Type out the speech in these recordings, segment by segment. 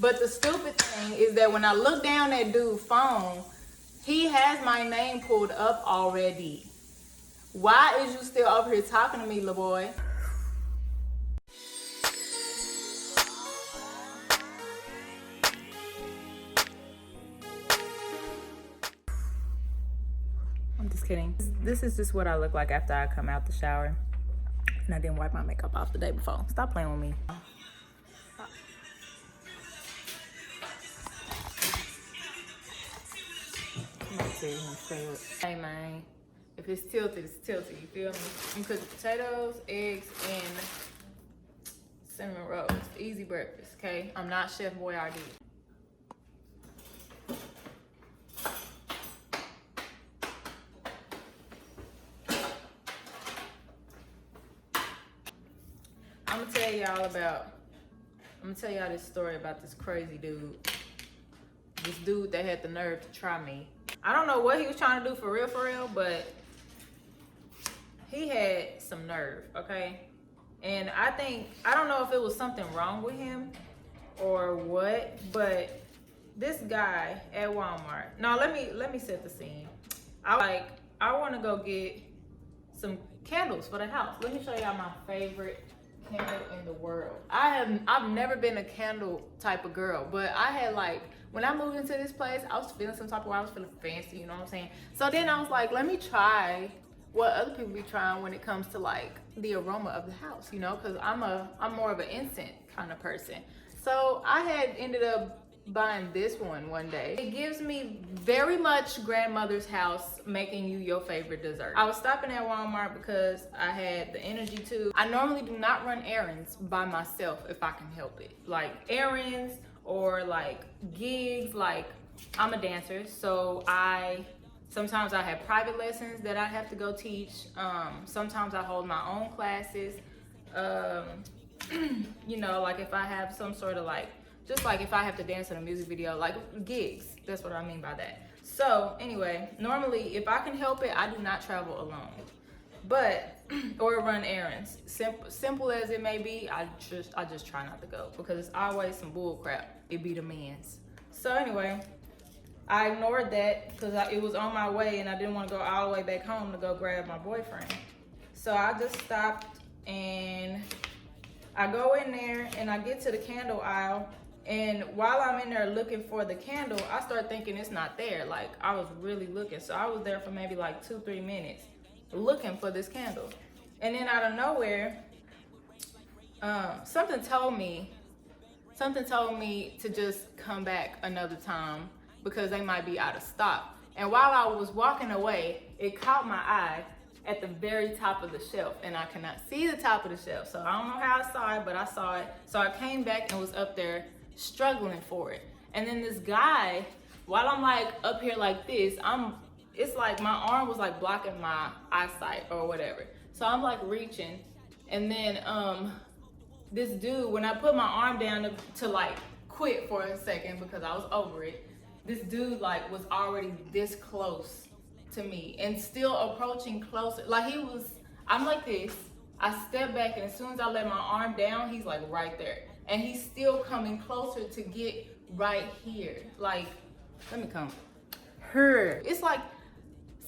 But the stupid thing is that when I look down that dude's phone, he has my name pulled up already. Why is you still over here talking to me, little boy? I'm just kidding. This is just what I look like after I come out the shower. And I didn't wipe my makeup off the day before. Stop playing with me. Hey man, if it's tilted, it's tilted, you feel me? I'm cooking potatoes, eggs, and cinnamon rolls. Easy breakfast, okay? I'm not Chef Boyardee. I'm gonna tell y'all this story about this crazy dude. This dude that had the nerve to try me. I don't know what he was trying to do for real, but he had some nerve, okay? And I don't know if it was something wrong with him or what, but this guy at Walmart. No, let me set the scene. I want to go get some candles for the house. Let me show y'all my favorite candle in the world. I've never been a candle type of girl, but I had when I moved into this place, I was feeling some type of way. I was feeling fancy, you know what I'm saying? So then I was like, let me try what other people be trying when it comes to the aroma of the house, you know, because I'm more of an incense kind of person. So I had ended up buying this one day. It gives me very much grandmother's house, making you your favorite dessert. I was stopping at Walmart because I had the energy to. I normally do not run errands by myself if I can help it. Like errands or gigs, I'm a dancer, so sometimes I have private lessons that I have to go teach. Sometimes I hold my own classes. You know, if I have some sort of just if I have to dance in a music video, gigs, that's what I mean by that. So anyway, normally if I can help it, I do not travel alone, or run errands. Simple as it may be, I just try not to go because it's always some bull crap. It be the men's. So anyway, I ignored that because it was on my way and I didn't want to go all the way back home to go grab my boyfriend. So I just stopped and I go in there and I get to the candle aisle, and while I'm in there looking for the candle, I start thinking it's not there. I was really looking. So I was there for maybe 2-3 minutes looking for this candle. And then out of nowhere, something told me to just come back another time because they might be out of stock. And while I was walking away, it caught my eye at the very top of the shelf, and I cannot see the top of the shelf. So I don't know how I saw it, but I saw it. So I came back and was up there struggling for it. And then this guy, while I'm up here like this, it's my arm was blocking my eyesight or whatever. So I'm reaching, and then this dude, when I put my arm down to quit for a second because I was over it, this dude was already this close to me and still approaching closer. I'm like this, I step back, and as soon as I let my arm down, he's right there. And he's still coming closer to get right here. Let me come. Her. It's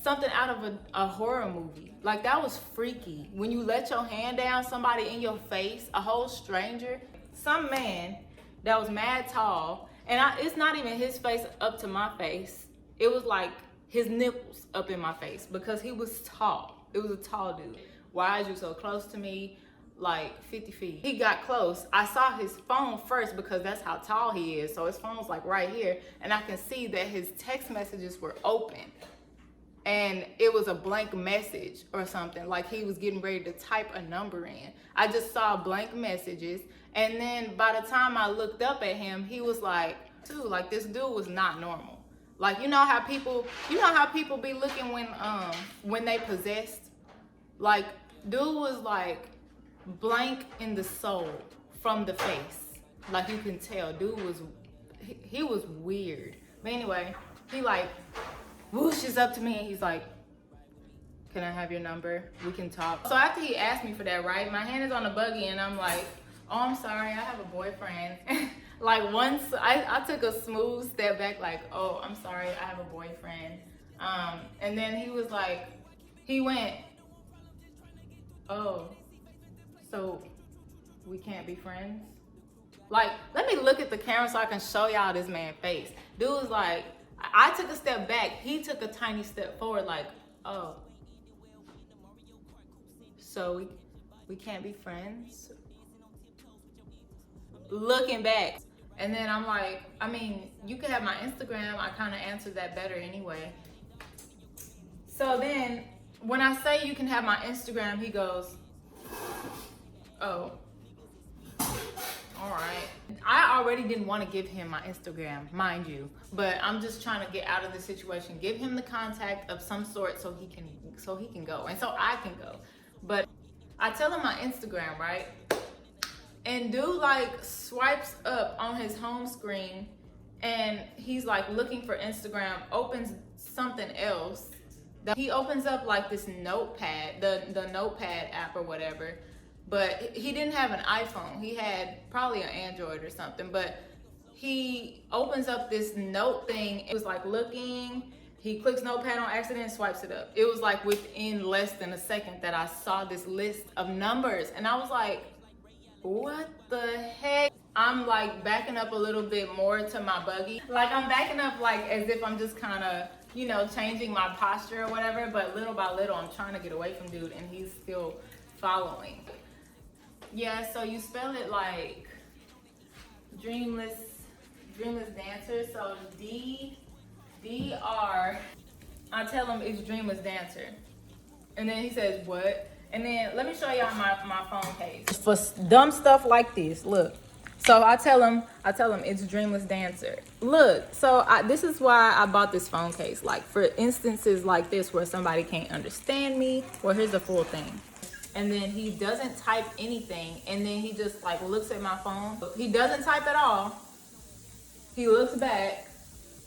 something out of a horror movie. That was freaky. When you let your hand down, somebody in your face, a whole stranger, some man that was mad tall, and it's not even his face up to my face. It was his nipples up in my face because he was tall. It was a tall dude. Why is you so close to me? 50 feet. He got close. I saw his phone first because that's how tall he is. So his phone's right here, and I can see that his text messages were open. And it was a blank message or something, he was getting ready to type a number in. I just saw blank messages, and then by the time I looked up at him, he was this dude was not normal. You know how people be looking when they possessed? Dude was blank in the soul from the face. You can tell, dude he was weird. But anyway, he whooshes up to me and he's can I have your number? We can talk. So after he asked me for that, right, my hand is on the buggy and I'm oh, I'm sorry, I have a boyfriend. Like once I took a smooth step back, like, oh, I'm sorry, I have a boyfriend. And then he was like, he went, oh, so we can't be friends? Like, let me look at the camera so I can show y'all this man's face. Dude was like, I took a step back, he took a tiny step forward, like, oh, so we can't be friends? Looking back. And then I'm like, I mean, you could have my Instagram. I kind of answered that better anyway. So then when I say you can have my Instagram, he goes, oh, all right. I already didn't want to give him my Instagram, mind you, but I'm just trying to get out of the situation. Give him the contact of some sort so he can go and so I can go. But I tell him my Instagram, right? And dude like swipes up on his home screen and he's like looking for Instagram, opens something else. He opens up like this notepad, the notepad app or whatever, but he didn't have an iPhone. He had probably an Android or something, but he opens up this note thing. It was like looking, he clicks notepad on accident and swipes it up. It was like within less than a second that I saw this list of numbers and I was like, what the heck? I'm like backing up a little bit more to my buggy. Like I'm backing up like as if I'm just kind of, you know, changing my posture or whatever, but little by little I'm trying to get away from dude and he's still following. Yeah, so you spell it like dreamless dancer. So D-R, I tell him it's dreamless dancer. And then he says, what? And then let me show y'all my phone case. For dumb stuff like this, look. So I tell him it's Dreamless Dancer. Look, so this is why I bought this phone case. Like for instances like this where somebody can't understand me. Well, here's the full thing. And then he doesn't type anything. And then he just like looks at my phone. He doesn't type at all. He looks back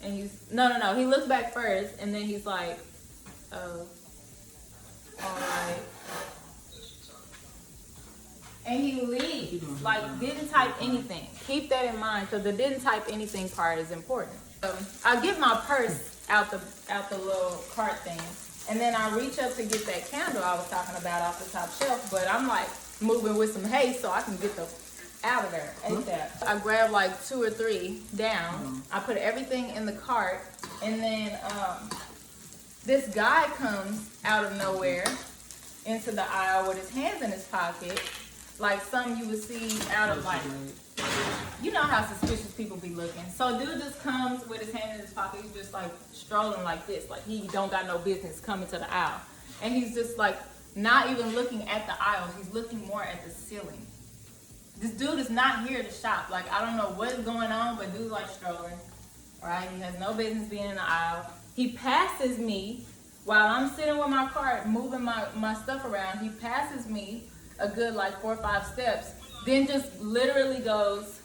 and no. He looks back first and then he's like, oh, all right. And he leaves, like didn't type anything. Keep that in mind, because the didn't type anything part is important. I get my purse out the little cart thing, and then I reach up to get that candle I was talking about off the top shelf, but I'm like moving with some haste so I can get the out of there ASAP. I grab like 2 or 3 down. I put everything in the cart, and then this guy comes out of nowhere into the aisle with his hands in his pocket. Like some you would see out of like, you know how suspicious people be looking. So dude just comes with his hand in his pocket. He's just like strolling like this. Like he don't got no business coming to the aisle. And he's just like not even looking at the aisles. He's looking more at the ceiling. This dude is not here to shop. Like I don't know what's going on, but dude's like strolling. Right? He has no business being in the aisle. He passes me while I'm sitting with my cart moving my stuff around. He passes me a good like 4 or 5 steps, then just literally goes,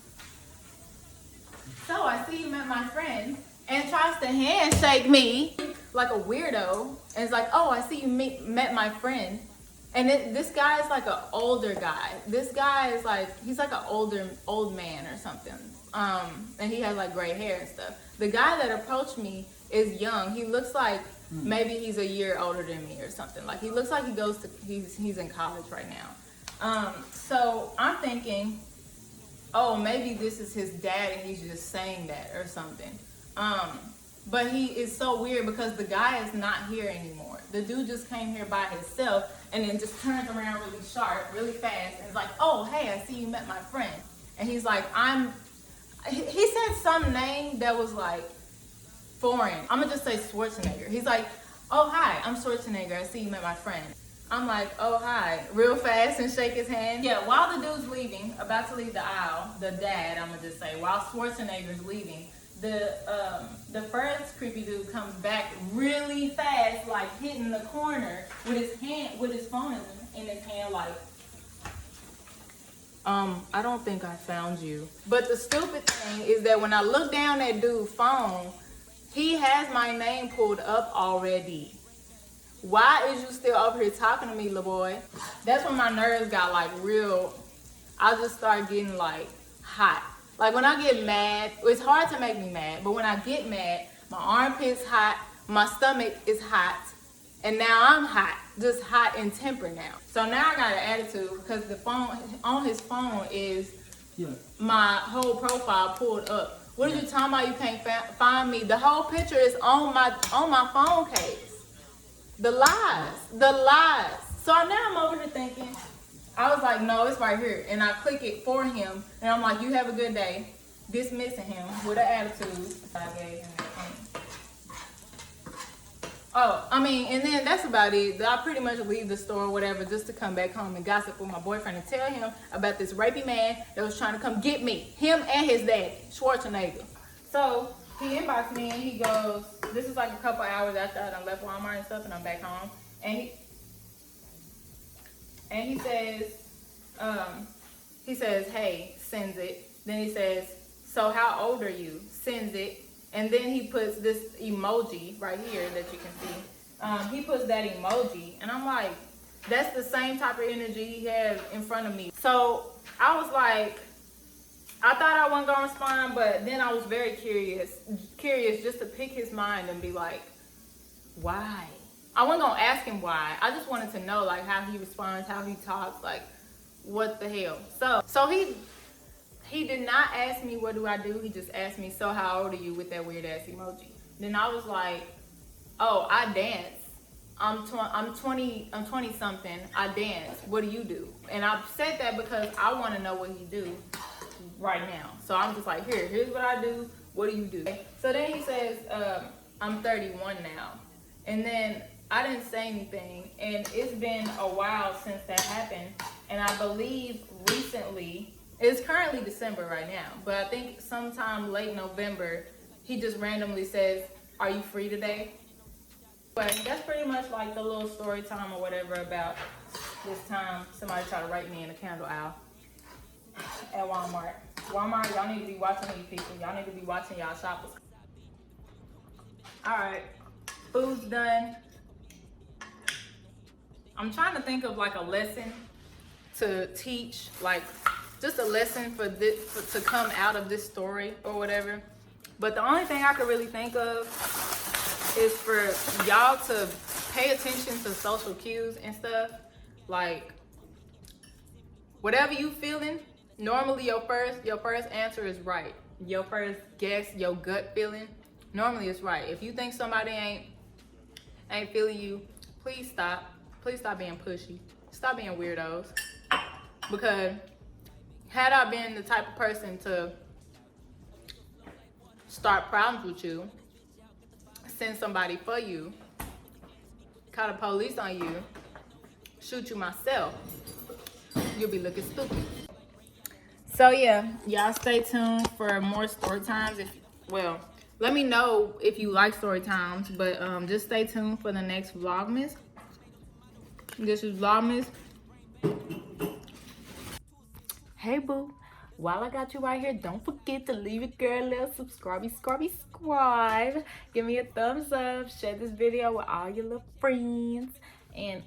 so I see you met my friend, and tries to handshake me like a weirdo, and it's like, oh, I see you met my friend. And this guy is like an older guy. This guy is like, he's like an old man or something, and he has like gray hair and stuff. The guy that approached me is young. He looks like maybe he's a year older than me or something. Like he looks like he's in college right now. So I'm thinking, oh, maybe this is his dad and he's just saying that or something. But he is so weird because the guy is not here anymore. The dude just came here by himself and then just turns around really sharp, really fast, and is like, oh, hey, I see you met my friend. And he's like, he said some name that was like foreign. I'm gonna just say Schwarzenegger. He's like, oh, hi, I'm Schwarzenegger. I see you met my friend. I'm like, oh, hi, real fast and shake his hand. Yeah, while the dude's leaving, about to leave the aisle, the dad, I'm gonna just say, while Schwarzenegger's leaving, the first creepy dude comes back really fast, like hitting the corner with his phone in his hand, like, I don't think I found you. But the stupid thing is that when I look down at dude's phone, he has my name pulled up already. Why is you still up here talking to me, little boy? That's when my nerves got like real. I just started getting like hot. Like when I get mad, it's hard to make me mad, but when I get mad, my armpit's hot, my stomach is hot, and now I'm hot, just hot and tempered now. So now I got an attitude because the phone, on his phone is my whole profile pulled up. What are you talking about? You can't find me. The whole picture is on my phone case. The lies. So now I'm over here thinking, I was like, no, it's right here. And I click it for him. And I'm like, you have a good day. Dismissing him with an attitude. I gave him that phone. Oh, I mean, and then that's about it. I pretty much leave the store or whatever just to come back home and gossip with my boyfriend and tell him about this rapey man that was trying to come get me. Him and his daddy, Schwarzenegger. So he inboxed me and he goes, this is like a couple hours after I done left Walmart and stuff and I'm back home. And he says, hey, sends it. Then he says, so how old are you? Sends it. And then he puts this emoji right here that you can see. He puts that emoji. And I'm like, that's the same type of energy he had in front of me. So I was like, I thought I wasn't gonna respond, but then I was very curious just to pick his mind and be like, why? I wasn't gonna ask him why. I just wanted to know like how he responds, how he talks, like what the hell. So he did not ask me what do I do. He just asked me, so how old are you, with that weird ass emoji. Then I was like, oh, I dance. I'm 20 something. I dance. What do you do? And I said that because I want to know what he do right now. So I'm just like, here's what I do. What do you do? So then he says, I'm 31 now. And then I didn't say anything. And it's been a while since that happened. And I believe recently, it's currently December right now, but I think sometime late November, he just randomly says, are you free today? But that's pretty much like the little story time or whatever about this time somebody tried to rape me in the candle aisle at Walmart. Walmart, y'all need to be watching these people. Y'all need to be watching y'all shoppers. All right, food's done. I'm trying to think of like a lesson to teach, like just a lesson for this to come out of this story or whatever. But the only thing I could really think of is for y'all to pay attention to social cues and stuff. Like whatever you feeling, normally your first answer is right. Your first guess, your gut feeling, normally it's right. If you think somebody ain't feeling you, please stop. Please stop being pushy. Stop being weirdos. Because had I been the type of person to start problems with you, send somebody for you, call the police on you, shoot you myself, you'll be looking stupid. So yeah, y'all stay tuned for more story times. Well, let me know if you like story times, but just stay tuned for the next Vlogmas. This is Vlogmas. Hey boo, while I got you right here, don't forget to leave your girl a little subscribe. Give me a thumbs up, share this video with all your little friends. And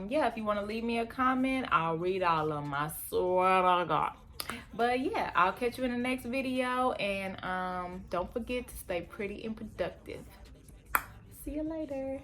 yeah, if you want to leave me a comment, I'll read all of them. I swear to God. But yeah, I'll catch you in the next video. And don't forget to stay pretty and productive. See you later.